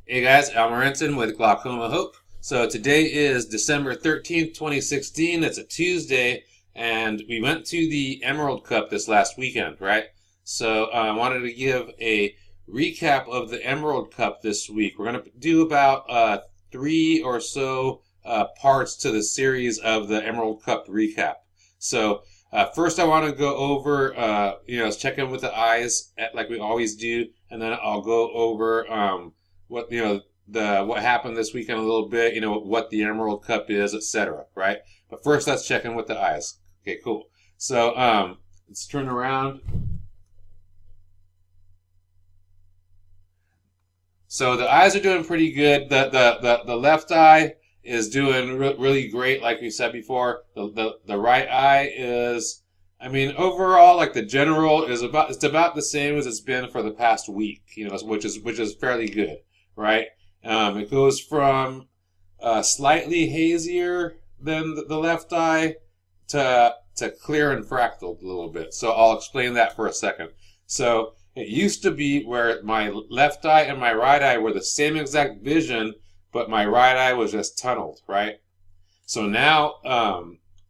Hey guys, Al Renton with Glaucoma Hope. So today is December 13th, 2016. It's a Tuesday, and we went to the Emerald Cup this last weekend, right? So I wanted to give a recap of the Emerald Cup this week. We're going to do about three or so parts to the series of the Emerald Cup recap. So first I want to go over, check in with the eyes like we always do, and then I'll go over what happened this weekend a little bit, what the Emerald Cup is, etc. Right? But first, let's check in with the eyes. Okay, cool. So let's turn around. So the eyes are doing pretty good. The left eye is doing really great, like we said before. The right eye is, overall, like the general is it's about the same as it's been for the past week, which is fairly good, right? It goes from slightly hazier than the left eye to clear and fractal a little bit. So I'll explain that for a second. So it used to be where my left eye and my right eye were the same exact vision, but my right eye was just tunneled, right? So now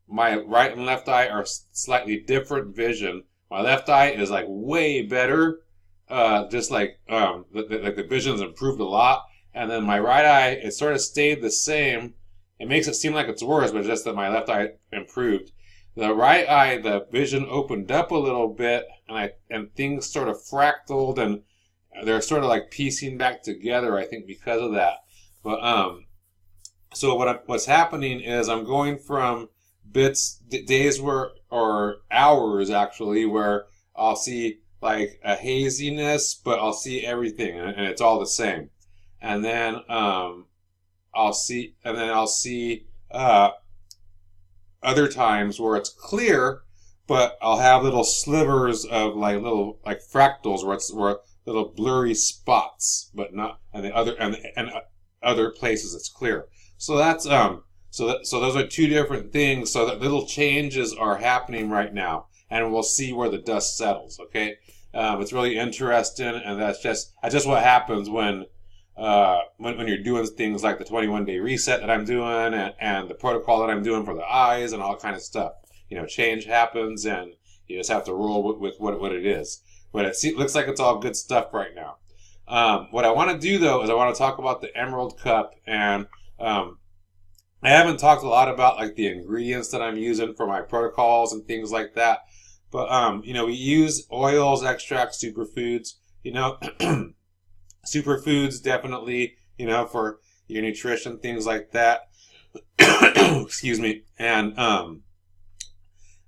my right and left eye are slightly different vision. My left eye is like way better, the vision's improved a lot. And then my right eye, it sort of stayed the same. It makes it seem like it's worse, but just that my left eye improved. The right eye, the vision opened up a little bit, and things sort of fractaled, and they're sort of like piecing back together, I think, because of that. But so what's happening is I'm going from days or hours actually, where I'll see like a haziness, but I'll see everything, and it's all the same. And then I'll see other times where it's clear, but I'll have little slivers of little fractals where little blurry spots, but not, and other places it's clear. So that's so those are two different things. So that little changes are happening right now, and we'll see where the dust settles. Okay, it's really interesting, and that's just what happens when you're doing things like the 21-day reset that I'm doing, and the protocol that I'm doing for the eyes and all kind of stuff. Change happens, and you just have to roll with what it is. But it looks like it's all good stuff right now. What I want to do, though, is I want to talk about the Emerald Cup, and I haven't talked a lot about like the ingredients that I'm using for my protocols and things like that. But we use oils, extracts, superfoods. Superfoods definitely, for your nutrition, things like that. Excuse me. And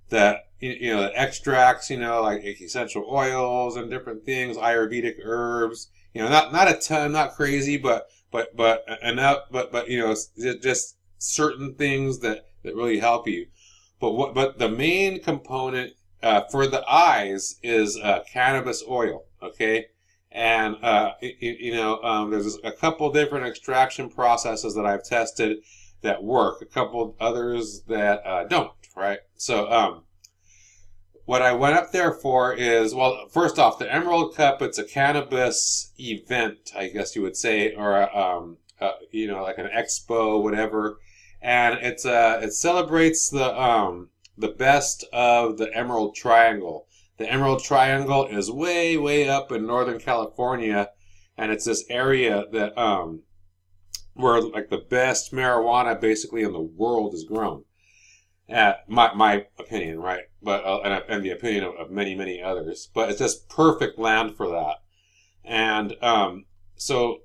the extracts, like essential oils and different things, Ayurvedic herbs. Not a ton, not crazy, but enough. But just certain things that really help you. But the main component for the eyes is cannabis oil. Okay. And there's a couple different extraction processes that I've tested that work. A couple others that don't. Right. So what I went up there for is, well, first off, the Emerald Cup. It's a cannabis event, I guess you would say, or like an expo, whatever. And it celebrates the best of the Emerald Triangle. The Emerald Triangle is way, way up in Northern California, and it's this area that where like the best marijuana basically in the world is grown. My opinion, right? But and the opinion of many, many others. But it's just perfect land for that. And so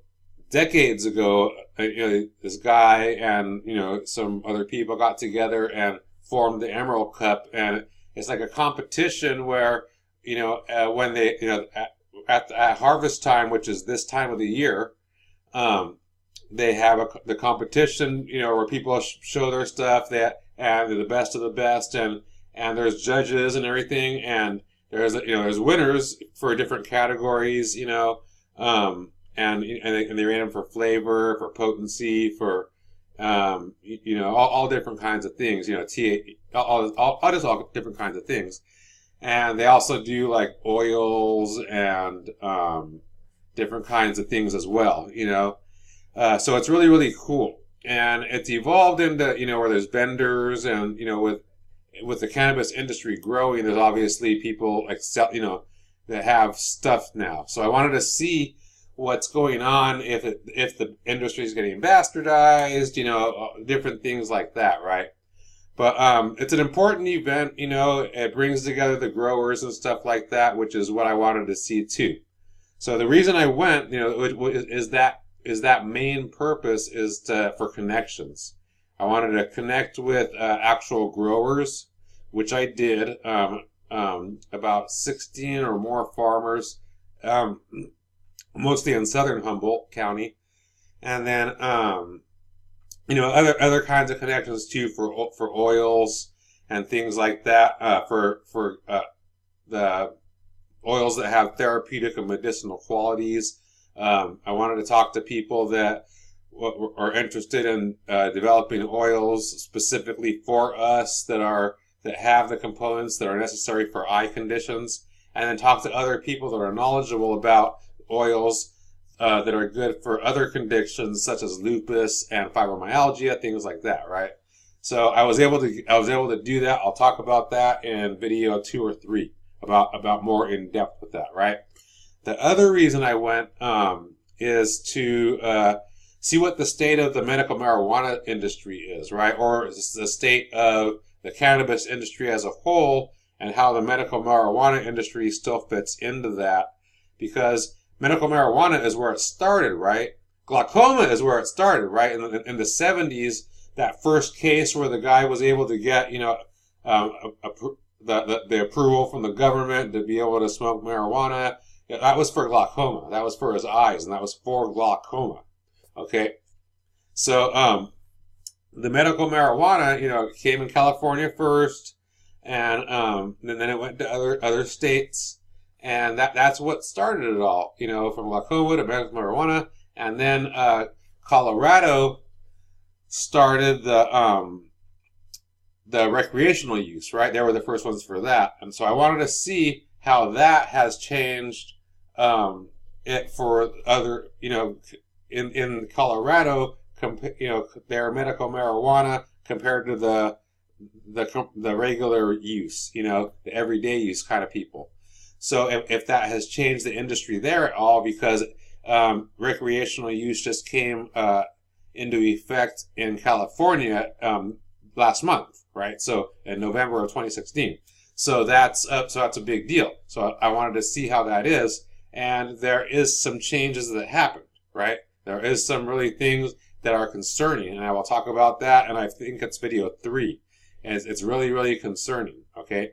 decades ago, this guy and some other people got together and formed the Emerald Cup, and it's like a competition where, when they, at harvest time, which is this time of the year, they have the competition, where people show their stuff, and they're the best of the best, and there's judges and everything, and there's winners for different categories, and they rate them for flavor, for potency, for all different kinds of things, all different kinds of things. And they also do like oils and different kinds of things as well, So it's really, really cool. And it's evolved into, where there's vendors and, with the cannabis industry growing, there's obviously people that have stuff now. So I wanted to see what's going on if the industry is getting bastardized, different things like that, right? But it's an important event, it brings together the growers and stuff like that, which is what I wanted to see too. So the reason I went, is that main purpose is for connections. I wanted to connect with actual growers, which I did. About 16 or more farmers, mostly in southern Humboldt County, and then other kinds of connections too for oils and things like that. For the oils that have therapeutic and medicinal qualities. I wanted to talk to people that are interested in developing oils specifically for us that have the components that are necessary for eye conditions, and then talk to other people that are knowledgeable about oils that are good for other conditions such as lupus and fibromyalgia, things like that, right? So I was able to do that. I'll talk about that in video 2 or 3 about more in depth with that, right? The other reason I went is to see what the state of the medical marijuana industry is, right? Or the state of the cannabis industry as a whole, and how the medical marijuana industry still fits into that. Because medical marijuana is where it started, right? Glaucoma is where it started, right? In the 70s, that first case where the guy was able to get, the approval from the government to be able to smoke marijuana, that was for glaucoma. That was for his eyes, and that was for glaucoma. Okay? So, the medical marijuana, came in California first, and then it went to other states, and that's what started it all, from glaucoma to medical marijuana, and then Colorado started the recreational use, right? They were the first ones for that, and so I wanted to see how that has changed it for other, in Colorado. Their medical marijuana compared to the regular use, the everyday use kind of people. So if that has changed the industry there at all, because recreational use just came into effect in California last month, right? So in November of 2016. So that's a big deal. So I wanted to see how that is, and there is some changes that happened, right? There is some really things that are concerning, and I will talk about that, and I think it's video 3. And it's really, really concerning, okay?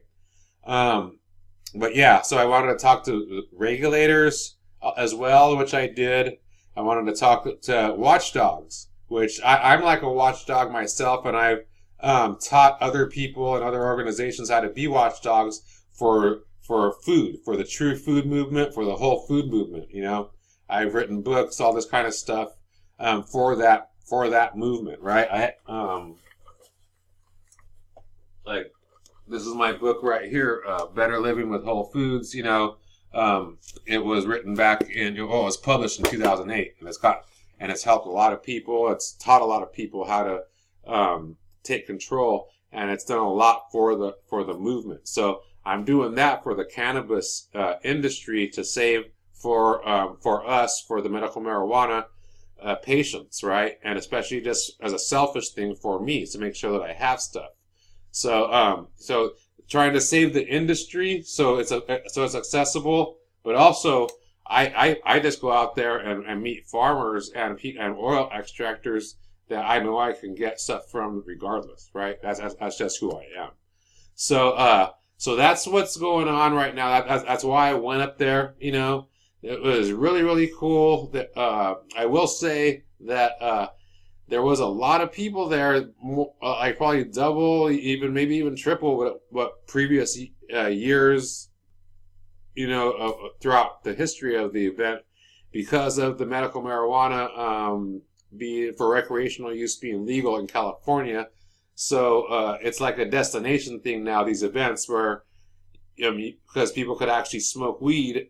But yeah, so I wanted to talk to regulators as well, which I did. I wanted to talk to watchdogs, which I'm like a watchdog myself, and I've taught other people and other organizations how to be watchdogs for food, for the true food movement, for the whole food movement, I've written books, all this kind of stuff. For that movement, right? Like, this is my book right here, Better Living with Whole Foods. It was written back in, it was published in 2008, and it's helped a lot of people. It's taught a lot of people how to take control, and it's done a lot for the movement. So I'm doing that for the cannabis industry to save for us, for the medical marijuana patients, right? And especially just as a selfish thing for me, to make sure that I have stuff. So trying to save the industry so it's accessible, but also I just go out there and meet farmers and oil extractors that I know I can get stuff from regardless, right? That's just who I am. So that's what's going on right now. That's why I went up there, It was really, really cool. That I will say that there was a lot of people there, like probably double, maybe even triple what previous years, throughout the history of the event, because of the medical marijuana being for recreational use being legal in California. So it's like a destination thing now, these events where, because people could actually smoke weed,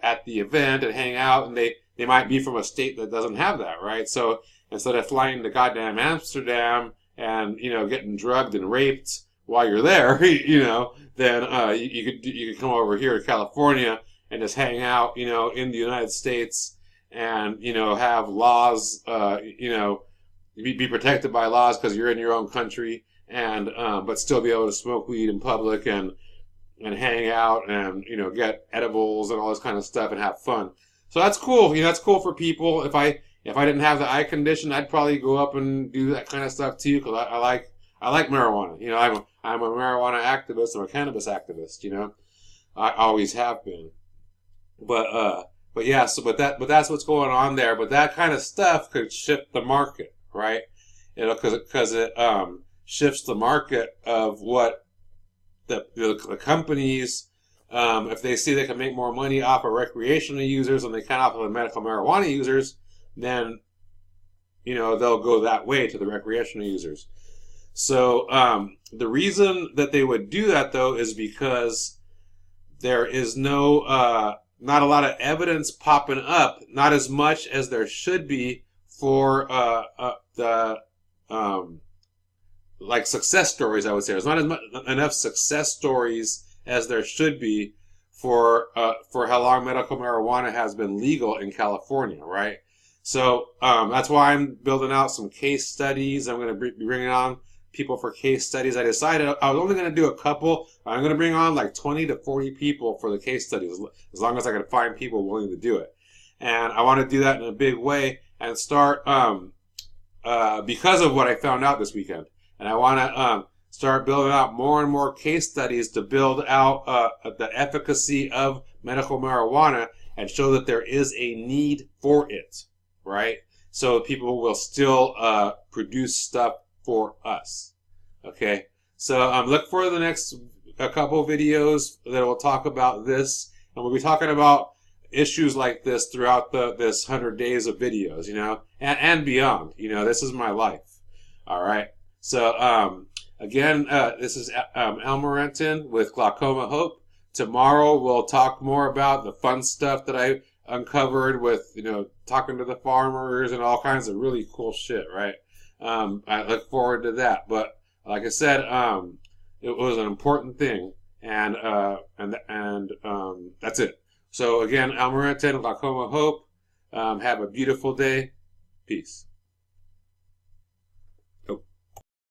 at the event and hang out, and they might be from a state that doesn't have that, right? So instead of flying to goddamn Amsterdam and, you know, getting drugged and raped while you're there, you know, then you could come over here to California and just hang out, you know, in the United States, and, you know, have laws, you know, be protected by laws because you're in your own country, and but still be able to smoke weed in public and hang out and, you know, get edibles and all this kind of stuff and have fun. So that's cool. You know, that's cool for people. If I didn't have the eye condition, I'd probably go up and do that kind of stuff too, because I like marijuana. You know, I'm a marijuana activist. I'm a cannabis activist. You know, I always have been. But yeah. So but that's what's going on there. But that kind of stuff could shift the market, right? You know, because it shifts the market of what the companies. If they see they can make more money off of recreational users than they can off of the medical marijuana users, then, you know, they'll go that way to the recreational users. So the reason that they would do that, though, is because there is not a lot of evidence popping up, not as much as there should be for the like success stories. I would say there's not enough success stories as there should be for how long medical marijuana has been legal in California, right? So that's why I'm building out some case studies. I'm going to be bringing on people for case studies. I decided I was only going to do a couple. I'm going to bring on like 20 to 40 people for the case studies, as long as I can find people willing to do it. And I want to do that in a big way and start because of what I found out this weekend. And I want to start building out more and more case studies to build out the efficacy of medical marijuana and show that there is a need for it, right? So people will still produce stuff for us, okay? So look for the next couple videos that will talk about this, and we'll be talking about issues like this throughout this 100 days of videos, you know, and beyond. You know, this is my life, all right? So again, this is Elmer Renton with Glaucoma Hope. Tomorrow we'll talk more about the fun stuff that I uncovered with, you know, talking to the farmers and all kinds of really cool shit, right? I look forward to that. But like I said, it was an important thing, and that's it. So again, Elmer Renton, Glaucoma Hope. Have a beautiful day. Peace.